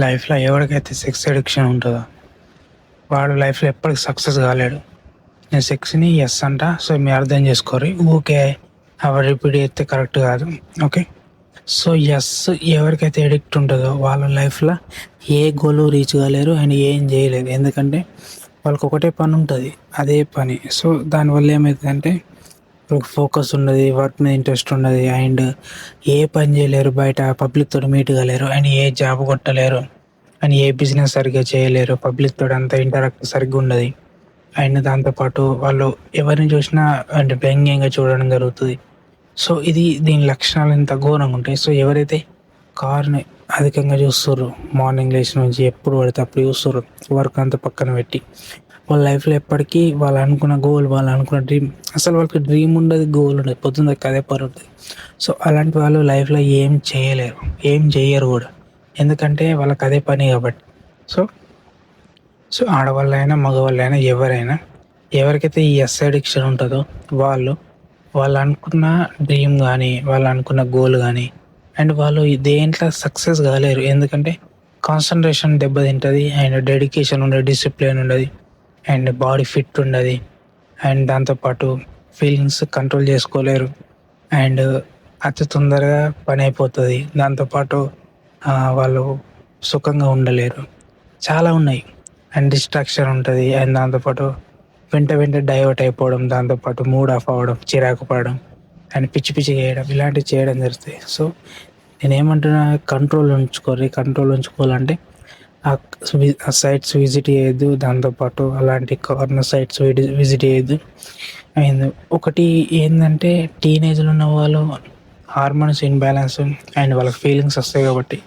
లైఫ్లో ఎవరికైతే sex addiction ఉంటుందో వాడు లైఫ్లో ఎప్పటికి సక్సెస్ కాలేడు. నేను సెక్స్ని ఎస్ అంట, సో మీరు అర్థం చేసుకోరు. ఊకే అవి రిపీట్ చేస్తే కరెక్ట్ కాదు. ఓకే, సో ఎస్ ఎవరికైతే ఎడిక్ట్ ఉంటుందో వాళ్ళ లైఫ్లో ఏ గోలు రీచ్ కాలేరు అండ్ ఏం చేయలేరు. ఎందుకంటే వాళ్ళకి ఒకటే పని ఉంటుంది, అదే పని. సో దానివల్ల ఏమవుతుందంటే ఫోకస్ ఉండదు, వర్క్ మీద ఇంట్రెస్ట్ ఉండదు, అండ్ ఏ పని చేయలేరు, బయట పబ్లిక్ తోటి మీట్ కాలేరు, అండ్ ఏ జాబ్ కొట్టలేరు, అండ్ ఏ బిజినెస్ సరిగ్గా చేయలేరు, పబ్లిక్ తోటి అంత ఇంటరాక్ట్ సరిగ్గా ఉండదు. అండ్ దాంతోపాటు వాళ్ళు ఎవరిని చూసినా అంటే వ్యంగ్యంగా చూడడం జరుగుతుంది. సో దీని లక్షణాలు ఇంత ఘోరంగా ఉంటాయి. సో ఎవరైతే కార్ని అధికంగా చూస్తుర్రు, మార్నింగ్ లేచి నుంచి ఎప్పుడు పడితే అప్పుడు చూస్తుర్రు, వర్క్ అంతా పక్కన పెట్టి వాళ్ళ లైఫ్లో ఎప్పటికీ వాళ్ళు అనుకున్న గోల్, వాళ్ళు అనుకున్న డ్రీమ్, అసలు వాళ్ళకి డ్రీమ్ ఉండదు, గోల్ ఉండదు, పొద్దున్న అదే పని ఉంటుంది. సో అలాంటి వాళ్ళు లైఫ్లో ఏం చేయలేరు, ఏం చేయరు కూడా, ఎందుకంటే వాళ్ళకి అదే పని కాబట్టి. సో సో ఆడవాళ్ళైనా మగవాళ్ళైనా ఎవరికైతే ఈ ఎస్ అడిక్షన్ ఉంటుందో వాళ్ళు అనుకున్న డ్రీమ్ కానీ, వాళ్ళు అనుకున్న గోల్ కానీ, అండ్ వాళ్ళు దేంట్లో సక్సెస్ కాలేరు. ఎందుకంటే కాన్సన్ట్రేషన్ దెబ్బతింటుంది, అండ్ డెడికేషన్ ఉండదు, డిసిప్లిన్ ఉండదు, అండ్ బాడీ ఫిట్ ఉండదు, అండ్ దాంతోపాటు ఫీలింగ్స్ కంట్రోల్ చేసుకోలేరు, అండ్ అతి తొందరగా పని అయిపోతుంది. దాంతోపాటు వాళ్ళు సుఖంగా ఉండలేరు. చాలా ఉన్నాయి. అండ్ డిస్ట్రాక్షన్ ఉంటుంది, అండ్ దాంతోపాటు వెంట డైవర్ట్ అయిపోవడం, దాంతోపాటు మూడ్ ఆఫ్ అవ్వడం, చిరాకు పడడం, అండ్ పిచ్చి చేయడం, ఇలాంటివి చేయడం జరుగుతాయి. సో నేనేమంటున్నా, కంట్రోల్ ఉంచుకోవాలంటే ఆ సైట్స్ విజిట్ చేయొద్దు, దాంతోపాటు అలాంటి కార్నర్ సైట్స్ విజిట్ చేయొద్దు. అండ్ ఒకటి ఏంటంటే, టీనేజ్లో ఉన్న వాళ్ళు హార్మోన్స్ ఇన్బ్యాలెన్స్ అండ్ వాళ్ళకి ఫీలింగ్స్ వస్తాయి కాబట్టి,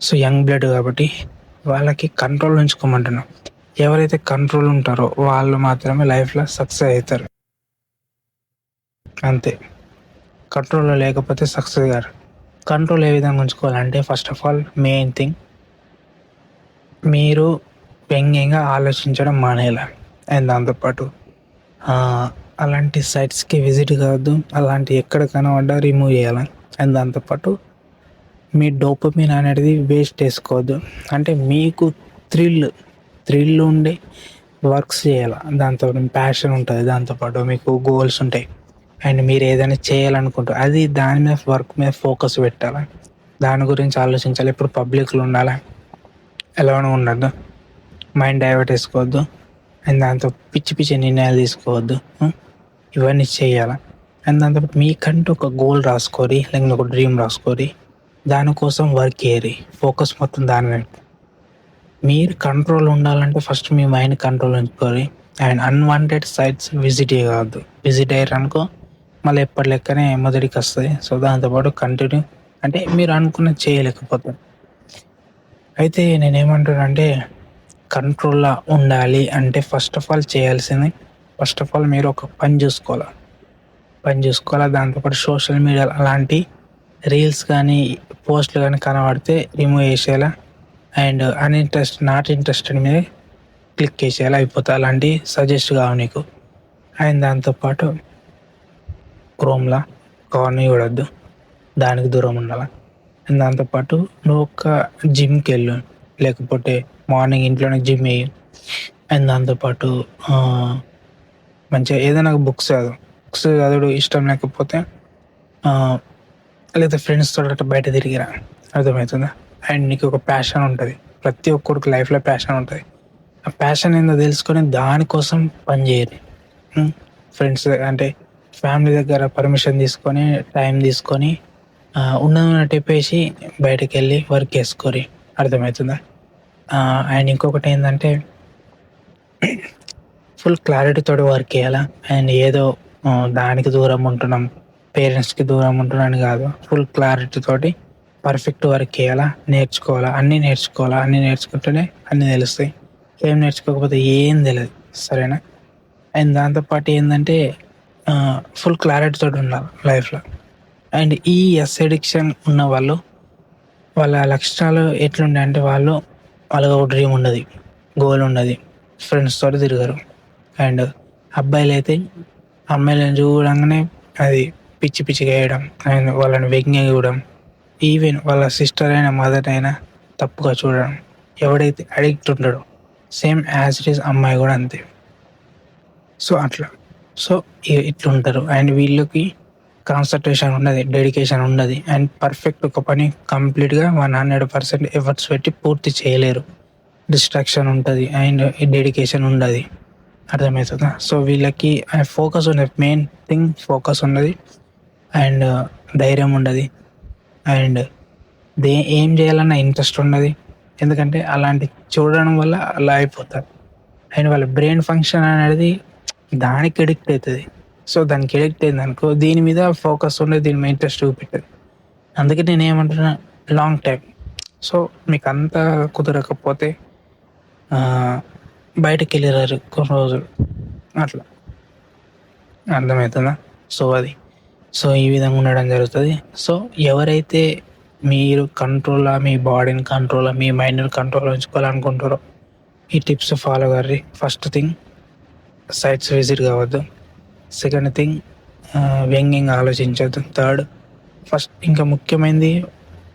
సో యంగ్ బ్లడ్ కాబట్టి వాళ్ళకి కంట్రోల్ ఉంచుకోమంటున్నాం. ఎవరైతే కంట్రోల్ ఉంటారో వాళ్ళు మాత్రమే లైఫ్లో సక్సెస్ అవుతారు. అంతే, కంట్రోల్లో లేకపోతే సక్సెస్ గారు. కంట్రోల్ ఏ విధంగా ఉంచుకోవాలంటే, first of all main thing, మీరు వ్యంగ్యంగా ఆలోచించడం మానేయాలి. అండ్ దాంతోపాటు అలాంటి సైట్స్కి విజిట్ కావద్దు, అలాంటి ఎక్కడ కనబడ్డా రిమూవ్ చేయాలి. అండ్ దాంతోపాటు మీ డోపమిన్ అనేది వేస్ట్ చేసుకోవద్దు. అంటే మీకు థ్రిల్ ఉండే వర్క్స్ చేయాలి, దాంతో ప్యాషన్ ఉంటుంది, దాంతోపాటు మీకు గోల్స్ ఉంటాయి, అండ్ మీరు ఏదైనా చేయాలనుకుంటారు, అది దాని మీద వర్క్ మీద ఫోకస్ పెట్టాలి, దాని గురించి ఆలోచించాలి. ఇప్పుడు పబ్లిక్లో ఉండాలి, ఎలానో ఉండద్దు, మైండ్ డైవర్ట్ వేసుకోవద్దు, అండ్ దాంతో పిచ్చి నిర్ణయాలు తీసుకోవద్దు. ఇవన్నీ చేయాలి. అండ్ దాంతోపాటు మీకంటూ ఒక గోల్ రాసుకోరి, లేకపోతే ఒక డ్రీమ్ రాసుకోరి, దానికోసం వర్క్ చేయరి, ఫోకస్ మొత్తం దాని మీద. మీరు కంట్రోల్ ఉండాలంటే ఫస్ట్ మీ మైండ్ కంట్రోల్ ఉంచుకోరి, అండ్ అన్వాంటెడ్ సైట్స్ విజిట్ చేయవద్దు. విజిట్ అయ్యారు అనుకో మళ్ళీ ఎప్పటి లెక్కనే మొదటికి వస్తుంది. సో దాంతోపాటు కంటిన్యూ అంటే మీరు అనుకున్న చేయలేకపోతారు. అయితే నేనేమంటానంటే, కంట్రోల్లో ఉండాలి అంటే ఫస్ట్ ఆఫ్ ఆల్ మీరు ఒక పని చూసుకోవాలి. దాంతోపాటు సోషల్ మీడియా అలాంటి రీల్స్ కానీ పోస్టులు కానీ కనబడితే రిమూవ్ చేసేలా, అండ్ నాట్ ఇంట్రెస్టెడ్ మీద క్లిక్ చేసేలా అయిపోతాయి. అలాంటివి సజెస్ట్ కావు నీకు. అండ్ దాంతోపాటు క్రోమ్లా కార్ని చూడొద్దు, దానికి దూరం ఉండాలి. అండ్ దాంతోపాటు నువ్వు ఒక జిమ్కి వెళ్ళు, లేకపోతే మార్నింగ్ ఇంట్లోనే జిమ్ వేయి. అండ్ దాంతోపాటు మంచిగా ఏదైనా బుక్స్ చదువుడు ఇష్టం లేకపోతే లేదా ఫ్రెండ్స్తో బయట తిరిగిరా, అర్థమవుతుందా? అండ్ నీకు ఒక ప్యాషన్ ఉంటుంది, ప్రతి ఒక్కరికి లైఫ్లో ప్యాషన్ ఉంటుంది. ఆ ప్యాషన్ ఏందో తెలుసుకొని దానికోసం పని చేయరు. ఫ్రెండ్స్ అంటే ఫ్యామిలీ దగ్గర పర్మిషన్ తీసుకొని, టైం తీసుకొని ఉన్నట్టు చెప్పేసి బయటకు వెళ్ళి వర్క్ చేసుకోరి, అర్థమవుతుందా? అండ్ ఇంకొకటి ఏంటంటే, ఫుల్ క్లారిటీతో వర్క్ చేయాలా. అండ్ ఏదో దానికి దూరం ఉంటున్నాం, పేరెంట్స్కి దూరం ఉంటున్నాను కాదు, ఫుల్ క్లారిటీతోటి పర్ఫెక్ట్ వర్క్ చేయాలా, అన్నీ నేర్చుకుంటేనే అన్నీ తెలుస్తాయి. ఏం నేర్చుకోకపోతే ఏం తెలియదు, సరేనా? అండ్ దాంతోపాటు ఏంటంటే ఫుల్ క్లారిటీతో ఉండాలి లైఫ్లో. అండ్ ఈ ఎస్ అడిక్షన్ ఉన్న వాళ్ళ లక్షణాలు ఎట్లుండే అంటే, వాళ్ళకి ఒక డ్రీమ్ ఉండదు, గోల్ ఉండదు, ఫ్రెండ్స్ తోటి తిరగరు. అండ్ అబ్బాయిలు అయితే అమ్మాయిలను చూడంగానే అది పిచ్చిగా వేయడం, అండ్ వాళ్ళని వ్యంగ్యంగా చూడడం, ఈవెన్ వాళ్ళ సిస్టర్ అయినా మదర్ అయినా తప్పుగా చూడడం. ఎవడైతే అడిక్ట్ ఉంటాడో సేమ్ యాజ్ ఇట్ ఈస్ అమ్మాయి కూడా అంతే. సో అట్లా ఇట్లుంటారు. అండ్ వీళ్ళకి కాన్సన్ట్రేషన్ ఉన్నది, డెడికేషన్ ఉన్నది, అండ్ పర్ఫెక్ట్ ఒక పని కంప్లీట్గా 100% ఎఫర్ట్స్ పెట్టి పూర్తి చేయలేరు. డిస్ట్రాక్షన్ ఉంటుంది అండ్ డెడికేషన్ ఉండదు. అర్థమవుతుందా? సో వీళ్ళకి ఫోకస్ ఉన్నది, మెయిన్ థింగ్ ఫోకస్ ఉన్నది అండ్ ధైర్యం ఉండదు అండ్ ఏం చేయాలన్న ఇంట్రెస్ట్ ఉన్నది. ఎందుకంటే అలాంటి చూడడం వల్ల అలా అయిపోతారు. అండ్ వాళ్ళ బ్రెయిన్ ఫంక్షన్ అనేది దానికి ఎడిక్ట్ అవుతుంది. సో దానికి ఎడిక్ట్ అయింది అనుకో, దీని మీద ఫోకస్ ఉండదు, దీని మీద ఇంట్రెస్ట్ చూపెట్టదు. అందుకే నేను ఏమంటున్నా, లాంగ్ టైం. సో మీకు అంతా కుదరకపోతే బయటకు వెళ్ళారు కొన్ని రోజులు అట్లా. అర్థమవుతుందా? సో ఈ విధంగా ఉండడం జరుగుతుంది. సో ఎవరైతే మీరు కంట్రోల్లో, మీ బాడీని కంట్రోల్లో, మీ మైండ్ని కంట్రోల్లో ఉంచుకోవాలనుకుంటారో ఈ టిప్స్ ఫాలో కర్రీ. ఫస్ట్ థింగ్, సైట్స్ విజిట్ కావద్దు. సెకండ్ థింగ్, వ్యంగ్యంగా ఆలోచించద్దు. థర్డ్, ఫస్ట్ ఇంకా ముఖ్యమైనది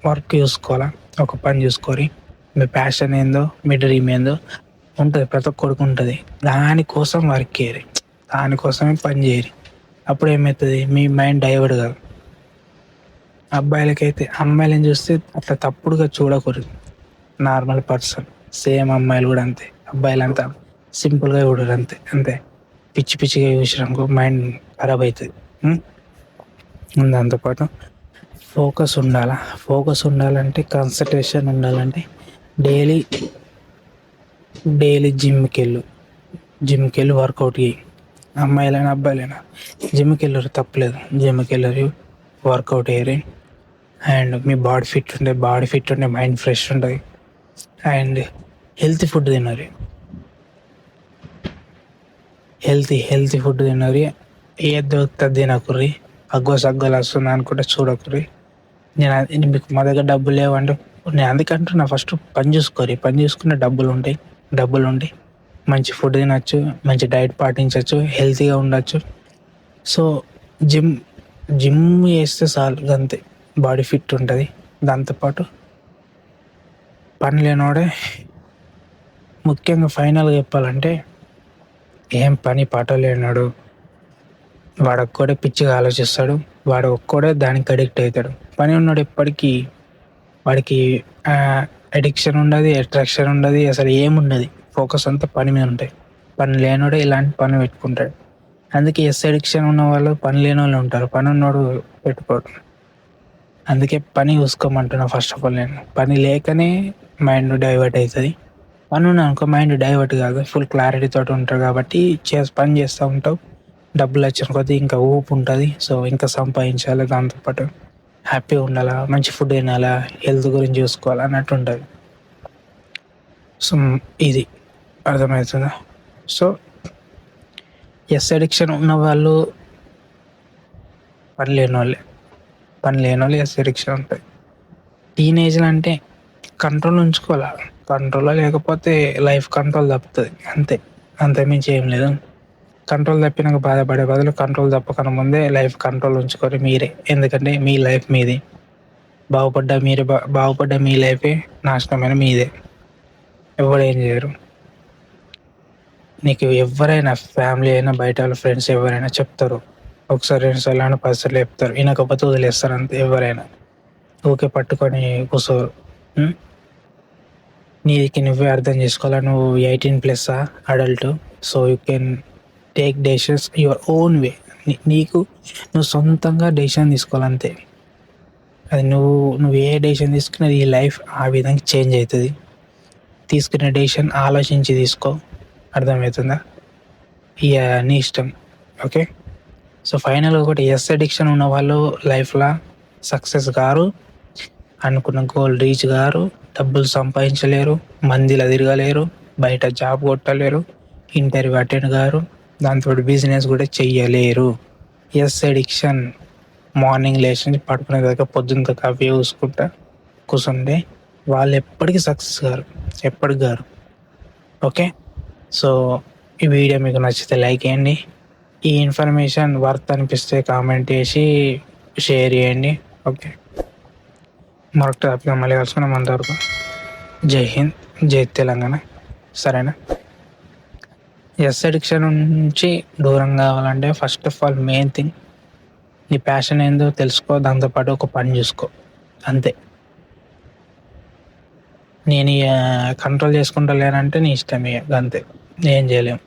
వర్క్ చూసుకోవాలా. ఒక పని చూసుకొని మీ ప్యాషన్ ఏందో, మీ డ్రీమ్ ఏందో ఉంటుంది, ప్రతి ఒక్కడికి ఉంటుంది. దానికోసం వర్క్ చేయరు, దానికోసమే పని చేయరు. అప్పుడు ఏమవుతుంది, మీ మైండ్ డైవర్ట్ కాదు. అబ్బాయిలకైతే అమ్మాయిలను చూస్తే అట్లా తప్పుడుగా చూడకూడదు. నార్మల్ పర్సన్, సేమ్ అమ్మాయిలు కూడా అంతే. అబ్బాయిలు అంతా సింపుల్గా చూడరు, అంతే పిచ్చి పిచ్చిగా చూసినాక మైండ్ ఖరాబ్ అవుతుంది. దాంతోపాటు ఫోకస్ ఉండాలంటే, కాన్సన్ట్రేషన్ ఉండాలంటే డైలీ జిమ్కి వెళ్ళి వర్కౌట్ చేయి. అమ్మాయిలైనా అబ్బాయిలైనా జిమ్కి వెళ్ళరు, తప్పలేదు. జిమ్కి వెళ్ళరు, వర్కౌట్ అయ్యారు. అండ్ మీ బాడీ ఫిట్ ఉండే మైండ్ ఫ్రెష్ ఉంటుంది. అండ్ హెల్తీ ఫుడ్ తినాలి. హెల్తీ ఫుడ్ తినాలి. ఏది దొరుకుతుంది తినకుర్రి. సగ్గలు వస్తుంది అనుకుంటే చూడకుర్రి. నేను మీకు మా దగ్గర డబ్బులు లేవంటే, నేను అందుకంటున్నా, ఫస్ట్ పని చూసుకునే డబ్బులు ఉంటాయి. మంచి ఫుడ్ తినచ్చు, మంచి డైట్ పాటించవచ్చు, హెల్తీగా ఉండొచ్చు. సో జిమ్ చేస్తే చాలు, అంతే, బాడీ ఫిట్ ఉంటుంది. దాంతోపాటు పని లేనివాడే, ముఖ్యంగా ఫైనల్గా చెప్పాలంటే, ఏం పని పాట లేనాడు వాడు ఒక్కడే పిచ్చిగా ఆలోచిస్తాడు, వాడు ఒక్కడే దానికి అడిక్ట్ అవుతాడు. పని ఉన్నాడు ఎప్పటికీ వాడికి అడిక్షన్ ఉండదు, అట్రాక్షన్ ఉండదు, అసలు ఏముండదు. ఫోకస్ అంతా పని మీద ఉంటాయి. పని లేనోడే ఇలాంటి పని పెట్టుకుంటాడు. అందుకే అడిక్షన్ ఉన్న వాళ్ళు పని లేని వాళ్ళు ఉంటారు, పని ఉన్నోడు పెట్టుకోడు. అందుకే పని చూసుకోమంటున్నా. ఫస్ట్ ఆఫ్ ఆల్ నేను పని లేకనే మైండ్ డైవర్ట్ అవుతుంది. పని ఉన్నా అనుకో మైండ్ డైవర్ట్ కాదు, ఫుల్ క్లారిటీతో ఉంటారు. కాబట్టి పని చేస్తూ ఉంటావు, డబ్బులు వచ్చిన కొద్దీ ఇంకా ఊపు ఉంటుంది. సో ఇంకా సంపాదించాలి, దాంతోపాటు హ్యాపీగా ఉండాలా, మంచి ఫుడ్ తినాలా, హెల్త్ గురించి చూసుకోవాలి అన్నట్టు ఉంటుంది. సో ఇది అర్థమవుతుందా? సో అడిక్షన్ ఉన్న వాళ్ళు పని లేని వాళ్ళు అడిక్షన్ ఉంటుంది. టీనేజ్లో అంటే కంట్రోల్ ఉంచుకోవాలి. కంట్రోల్లో లేకపోతే లైఫ్ కంట్రోల్ తప్పుతుంది, అంతమించి ఏం లేదు. కంట్రోల్ తప్పినాక బాధపడే బదులు కంట్రోల్ తప్పకుండా ముందే లైఫ్ కంట్రోల్ ఉంచుకొని మీరే. ఎందుకంటే మీ లైఫ్ మీది. బాగుపడ్డ మీ లైఫే, నాశనమైన మీదే. ఎవరేం చేయరు. నీకు ఎవరైనా, ఫ్యామిలీ అయినా, బయట వాళ్ళ ఫ్రెండ్స్ ఎవరైనా చెప్తారు, ఒకసారి 2 సార్లు 10 సార్లు చెప్తారు, వినకపోతే వదిలేస్తారు అంతే. ఎవరైనా ఊకే పట్టుకొని కూర్చోరు. నీకు నువ్వే అర్థం చేసుకోవాలా. నువ్వు 18+ adult. So you can take decisions your own way. నువ్వు సొంతంగా డెసిషన్ తీసుకోవాలంతే. అది నువ్వు ఏ డెసిషన్ తీసుకున్నది ఈ లైఫ్ ఆ విధంగా చేంజ్ అవుతుంది. తీసుకునే డెసిషన్ ఆలోచించి తీసుకో. అర్థమవుతుందా? ఇక నీ ఇష్టం. ఓకే. సో ఫైనల్గా ఒకటి, అడిక్షన్ ఉన్న వాళ్ళు లైఫ్లో సక్సెస్ గారు, అనుకున్న గోల్ రీచ్ గారు, డబ్బులు సంపాదించలేరు, మందిలో తిరగలేరు, బయట జాబ్ కొట్టలేరు, ఇంటర్వ్యూ అటెండ్ గారు, దాంతో బిజినెస్ కూడా చెయ్యలేరు. అడిక్షన్ మార్నింగ్ లేచి పడుకునే దగ్గర పొద్దున్న కాఫీ చూసుకుంటా కూర్చుంటే వాళ్ళు ఎప్పటికీ సక్సెస్ గారు. ఓకే. సో ఈ వీడియో మీకు నచ్చితే లైక్ చేయండి. ఈ ఇన్ఫర్మేషన్ వర్త్ అనిపిస్తే కామెంట్ చేసి షేర్ చేయండి. ఓకే. మరొక టాపిక్గా మళ్ళీ కలుసుకున్నాం. అంతవరకు జై హింద్, జై తెలంగాణ. సరేనా? ఎస్ అడిక్షన్ నుంచి దూరం కావాలంటే first of all main thing నీ ప్యాషన్ ఏందో తెలుసుకో, దాంతోపాటు ఒక పని చూసుకో, అంతే. నేను కంట్రోల్ చేసుకుంటా లేనంటే నీ ఇష్టం, ఇక అంతే, ఏం చేయలేము.